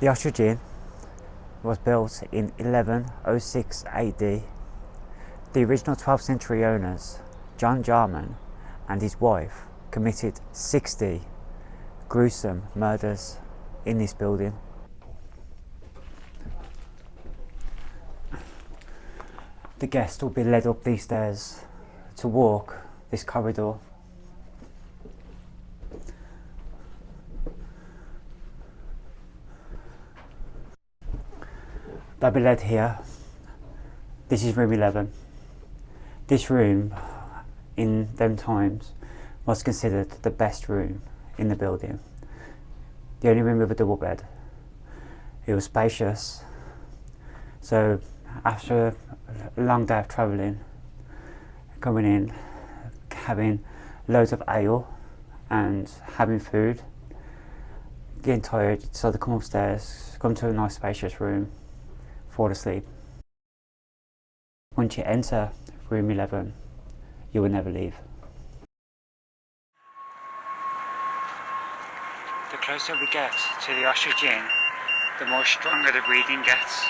The Ostrich was built in 1106 AD. The original 12th century owners, John Jarman and his wife, committed 60 gruesome murders in this building. The guests will be led up these stairs to walk this corridor. They'll be led here. This is room 11. This room, in them times, was considered the best room in the building. The only room with a double bed. It was spacious, so after a long day of travelling, coming in, having loads of ale and having food, getting tired, so they come upstairs, come to a nice spacious room, fall asleep. Once you enter room 11, you will never leave. The closer we get to the Ostrich Inn, the more stronger the breathing gets.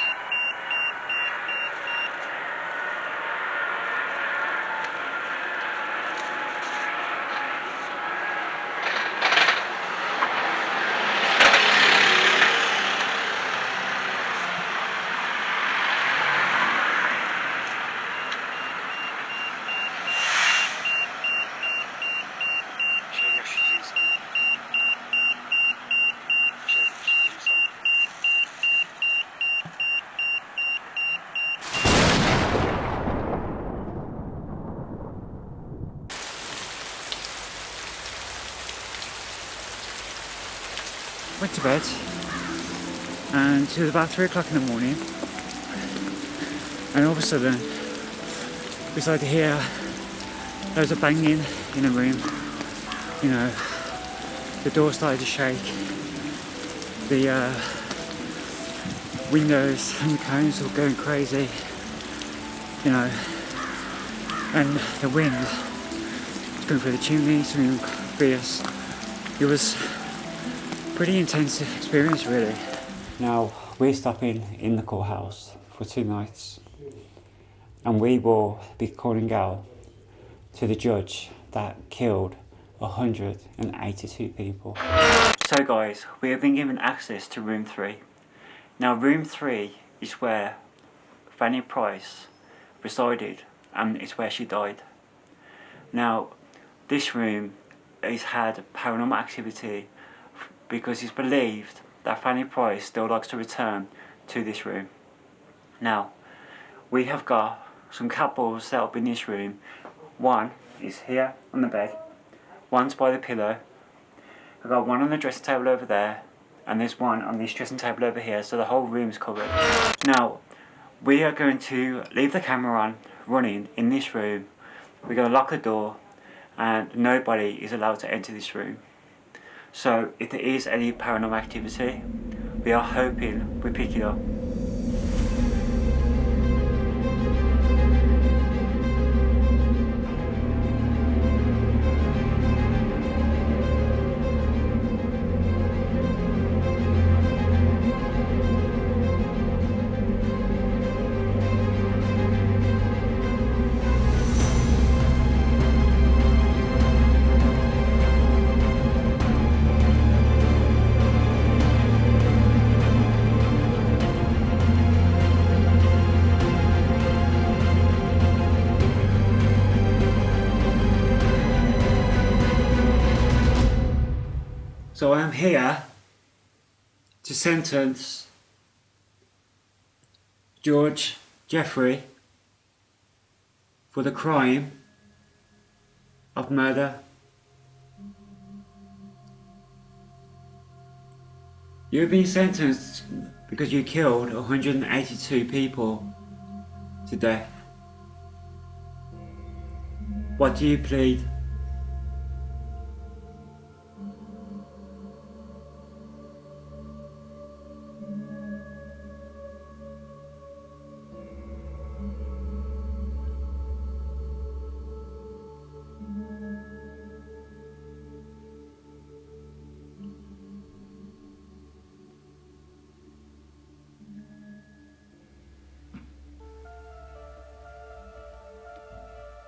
Went to bed, and it was about 3 o'clock in the morning, and all of a sudden we started to hear loads of banging in the room. You know, the door started to shake, the windows and the cones were going crazy, you know, and the wind going through the chimneys and fierce. It was pretty intense experience, really. Now we're stopping in the courthouse for 2 nights, and we will be calling out to the judge that killed 182 people. So guys, we have been given access to room 3. Now room 3 is where Fanny Price resided, and it's where she died. Now this room has had paranormal activity because it's believed that Fanny Price still likes to return to this room. Now, we have got some cat balls set up in this room. One is here on the bed, one's by the pillow. I've got one on the dressing table over there, and there's one on this dressing table over here, so the whole room's covered. Now, we are going to leave the camera on, running in this room. We're going to lock the door, and nobody is allowed to enter this room. So if there is any paranormal activity, we are hoping we pick it up. So I am here to sentence George Jeffrey for the crime of murder. You've been sentenced because you killed 182 people to death. What do you plead?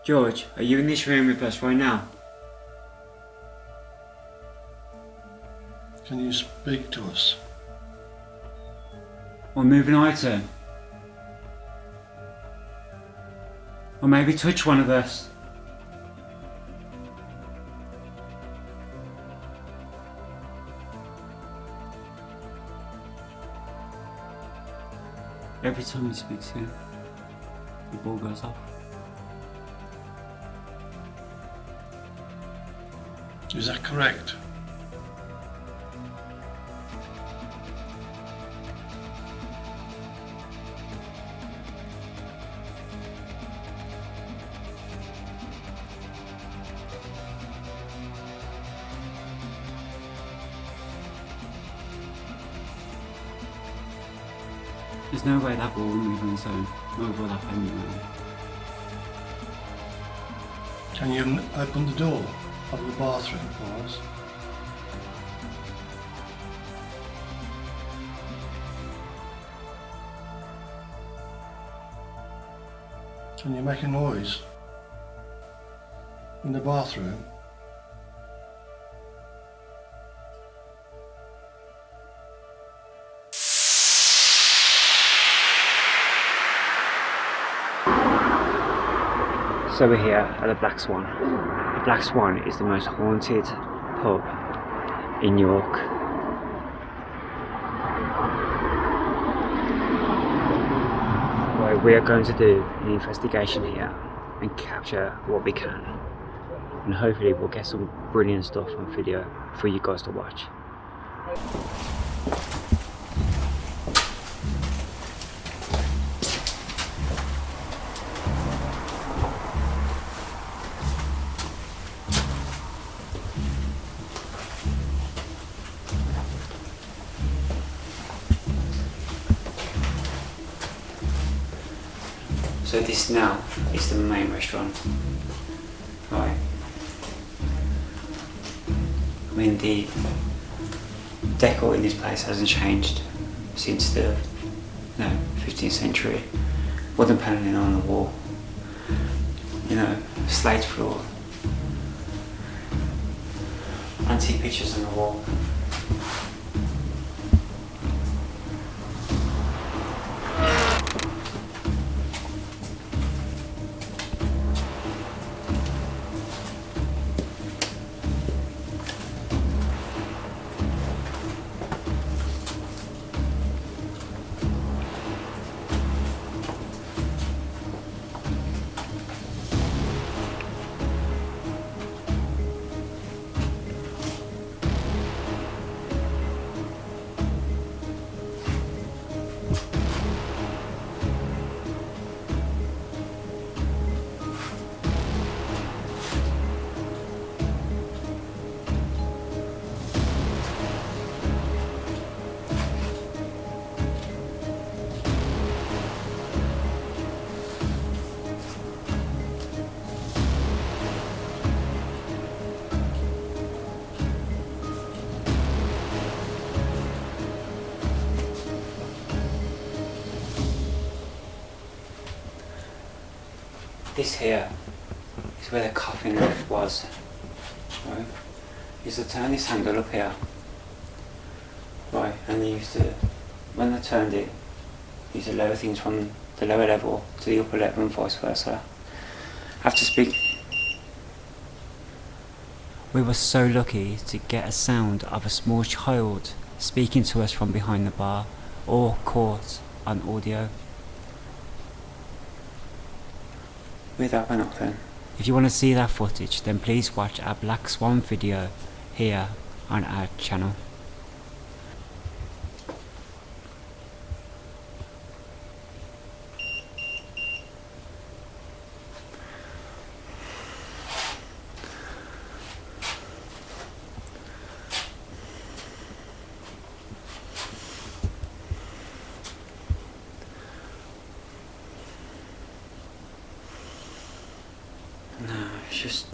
George, are you in this room with us right now? Can you speak to us? Or move an item? Or maybe touch one of us? Every time he speaks here, the ball goes off. Is that correct? There's no way that ball will move on its own. No ball that pen will move. Can you open the door of the bathroom for us? Can you make a noise in the bathroom? So we're here at the Black Swan. The Black Swan is the most haunted pub in York. Well, we are going to do an investigation here and capture what we can. And hopefully we'll get some brilliant stuff on video for you guys to watch. So this now is the main restaurant, right? I mean the decor in this place hasn't changed since the 15th century. Wooden paneling on the wall, slate floor, antique pictures on the wall. This here is where the coffin loft was. Right? You used to turn this handle up here. Right, and you used to, when they turned it, you used to lower things from the lower level to the upper level and vice versa. After speak, we were so lucky to get a sound of a small child speaking to us from behind the bar, or caught on audio. With that one up then. If you want to see that footage, then please watch our Black Swan video here on our channel. No, it's just...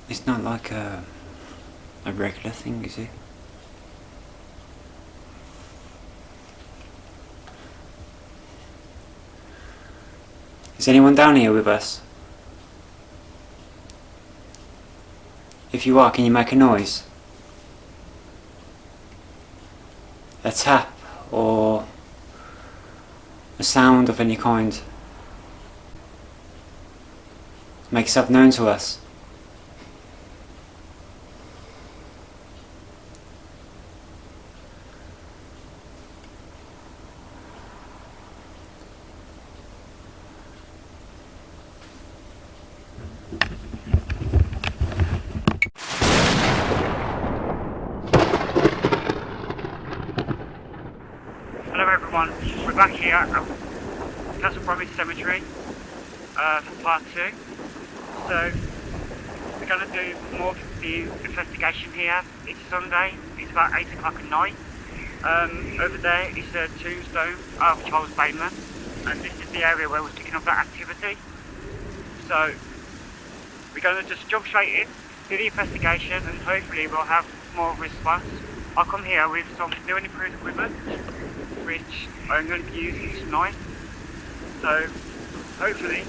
It's not like a regular thing, is it? Is anyone down here with us? If you are, can you make a noise? A tap or a sound of any kind. Make yourself known to us. Hello everyone, we're back here at Castle Promise Cemetery for part 2. So we're going to do more of the investigation here. It's Sunday, it's about 8 o'clock at night. Over there is a tombstone of Charles Bateman, and this is the area where we're picking up that activity. So we're going to just jump straight in, do the investigation, and hopefully we'll have more response. I'll come here with some new and improved equipment, which I'm going to be using tonight. So hopefully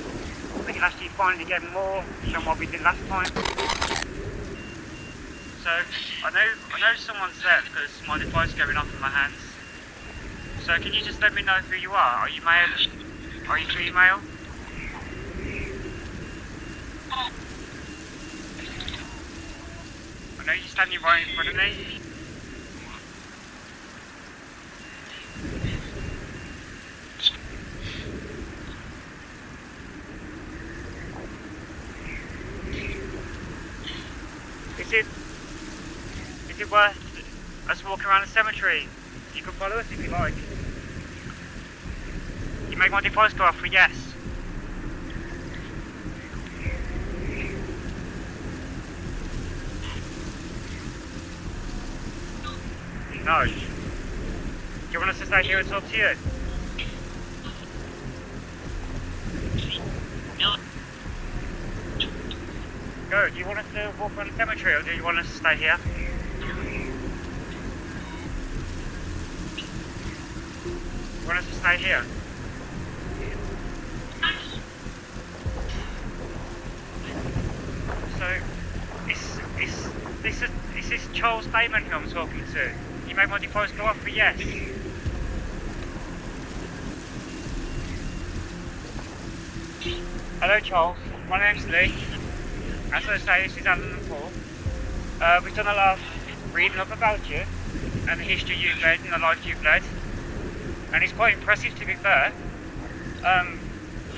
we can actually finally get more than what we did last time. So I know someone's there because my device is going off in my hands. So can you just let me know who you are? Are you male? Are you female? I know you're standing right in front of me. Is it worth us walking around the cemetery? You can follow us if you like. You make my device go off for yes. No. Do you want us to stay here and talk to you? Go. Do you want us to walk around the cemetery or do you want us to stay here? You want us to stay here? So, is this Charles Damon who I'm talking to? You made my device go off for yes. Hello Charles, my name's Lee. As I say, this is Alan and Paul. We've done a lot of reading up about you and the history you've led and the life you've led. And it's quite impressive, to be fair.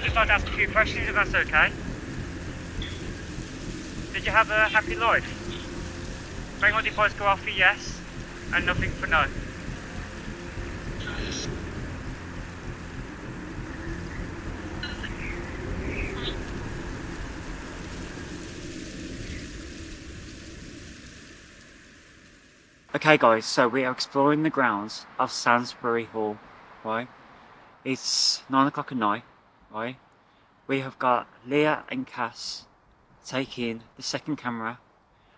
Just like to ask a few questions if that's okay. Did you have a happy life? Make my device go off for yes and nothing for no. Okay guys, so we are exploring the grounds of Salisbury Hall, right? It's 9 o'clock at night, right? We have got Leah and Cass taking the second camera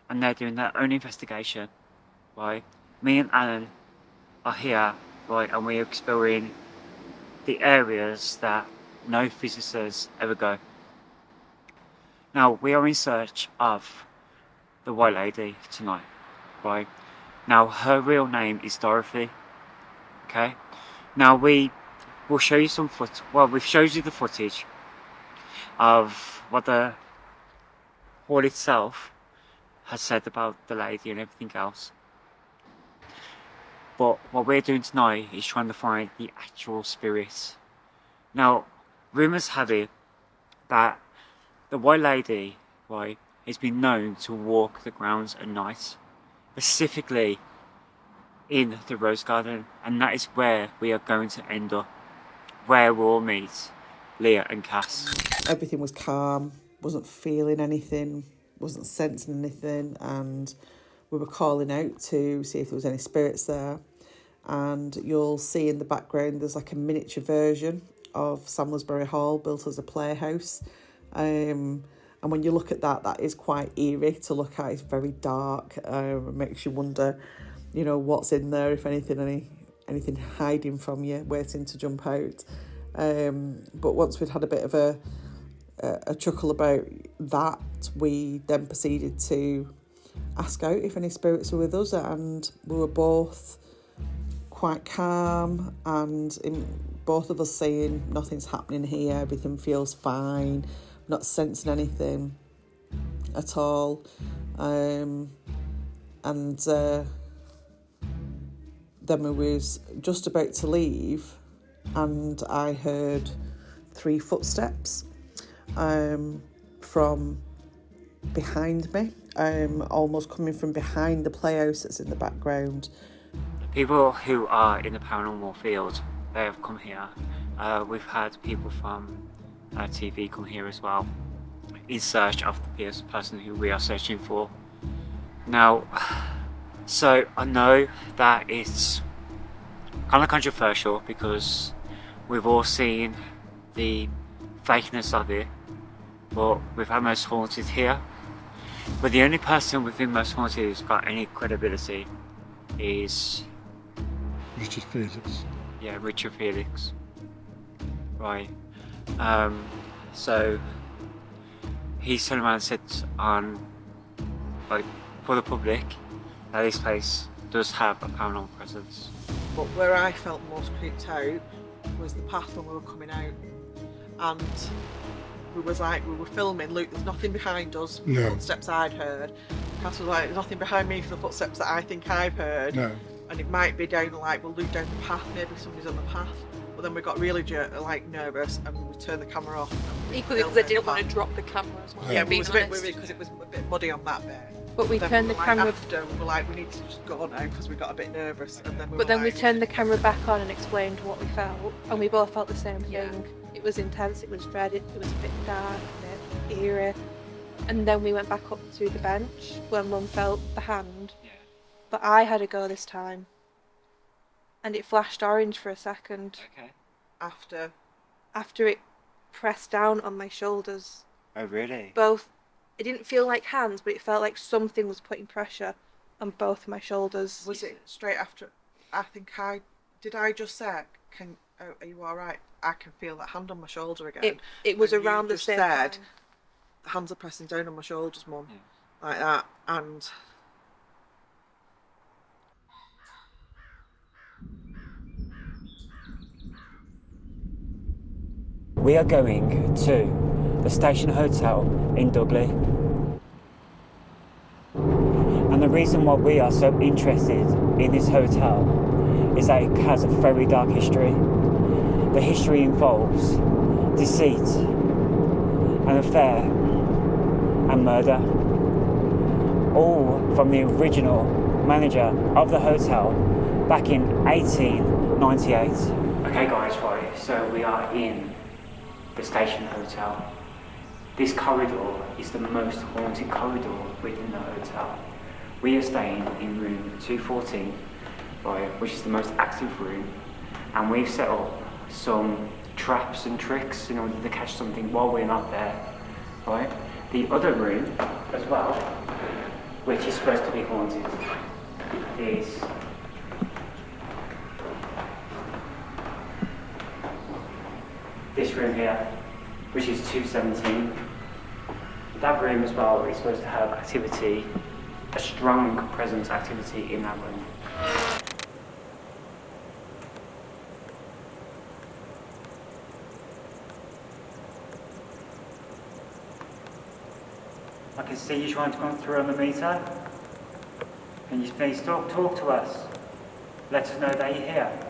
and they're doing their own investigation, right? Me and Alan are here, right, and we're exploring the areas that no visitors ever go. Now, we are in search of the White Lady tonight, right? Now, her real name is Dorothy, okay? Now, we will show you some we've showed you the footage of what the hall itself has said about the lady and everything else. But what we're doing tonight is trying to find the actual spirits. Now, rumours have it that the White Lady, right, has been known to walk the grounds at night, specifically in the Rose Garden, and that is where we are going to end up, where we'll meet Leah and Cass. Everything was calm, wasn't feeling anything, wasn't sensing anything, and we were calling out to see if there was any spirits there. And you'll see in the background there's like a miniature version of Salisbury Hall built as a playhouse. And when you look at that, that is quite eerie to look at. It's very dark. It makes you wonder, you know, what's in there, if anything hiding from you, waiting to jump out. But once we'd had a bit of a chuckle about that, we then proceeded to ask out if any spirits were with us, and we were both quite calm, and in both of us saying nothing's happening here, everything feels fine, not sensing anything at all. And then we was just about to leave, and I heard 3 footsteps from behind me, almost coming from behind the playhouse that's in the background. People who are in the paranormal field, they have come here. We've had people from TV come here as well, in search of the person who we are searching for. Now, so I know that it's kind of controversial because we've all seen the fakeness of it, but we've had Most Haunted here. But the only person within Most Haunted who's got any credibility is Richard Felix. Yeah, Richard Felix. Right. So he's turned around and said on, like, for the public that this place does have a paranormal presence. But where I felt most creeped out was the path when we were coming out, and we were filming. Luke, there's nothing behind us. No. The footsteps I'd heard. Cass was like, there's nothing behind me for the footsteps that I think I've heard. No. And it might be down Luke down the path, maybe somebody's on the path. But then we got really nervous, and we turned the camera off. Equally because I didn't want to drop the camera as well. Yeah, being honest. because it was a bit muddy on that bit. But we Then turned the were camera. after, we were like, we need to just go now because we got a bit nervous. And then But then we turned the camera back on and explained what we felt, and we both felt the same thing. Yeah. It was intense, it was dread, it was a bit dark, a bit eerie. And then we went back up to the bench when Mum felt the hand. Yeah. But I had a go this time. And it flashed orange for a second. Okay. After it pressed down on my shoulders. Oh, really? Both. It didn't feel like hands, but it felt like something was putting pressure on both of my shoulders. Was it straight after? I think I just say, are you all right? I can feel that hand on my shoulder again. It was And you around the just same said, time. the hands are pressing down on my shoulders, Mum, Yeah. like that, and We are going to the Station Hotel in Dudley. And the reason why we are so interested in this hotel is that it has a very dark history. The history involves deceit, an affair, and murder. All from the original manager of the hotel back in 1898. Okay guys, right, so we are in the Station Hotel. This corridor is the most haunted corridor within the hotel. We are staying in room 214, right, which is the most active room, and we've set up some traps and tricks in order to catch something while we're not there, right? The other room as well, which is supposed to be haunted, is this room here, which is 217. That room as well is supposed to have activity, a strong presence activity in that room. I can see you trying to come through on the meter. Can you please talk to us? Let us know that you're here.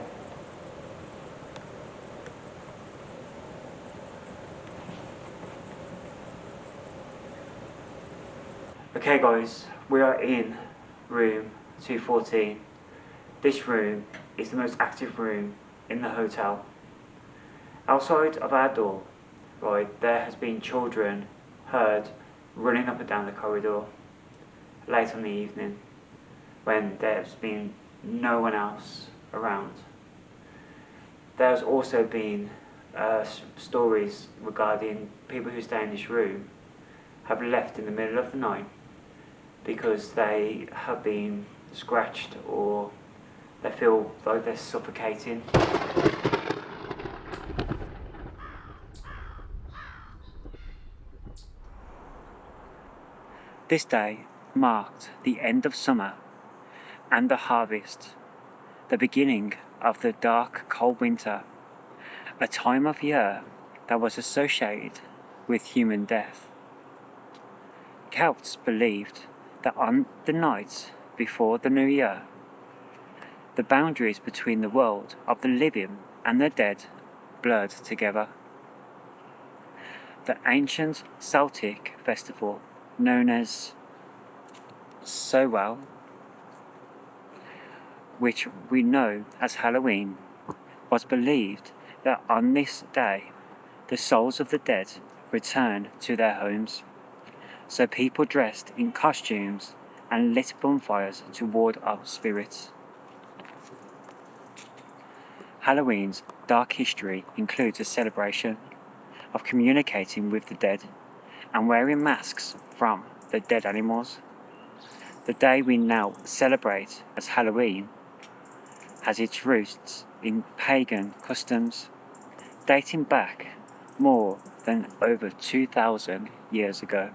Okay guys, we are in room 214. This room is the most active room in the hotel. Outside of our door, right, there has been children heard running up and down the corridor late in the evening when there's been no one else around. There's also been stories regarding people who stay in this room have left in the middle of the night because they have been scratched or they feel like they're suffocating. This day marked the end of summer and the harvest, the beginning of the dark, cold winter, a time of year that was associated with human death. Celts believed that on the night before the new year, the boundaries between the world of the living and the dead blurred together. The ancient Celtic festival known as Samhain, which we know as Halloween, was believed that on this day the souls of the dead returned to their homes, so people dressed in costumes and lit bonfires to ward off spirits. Halloween's dark history includes a celebration of communicating with the dead and wearing masks from the dead animals. The day we now celebrate as Halloween has its roots in pagan customs dating back more than over 2,000 years ago.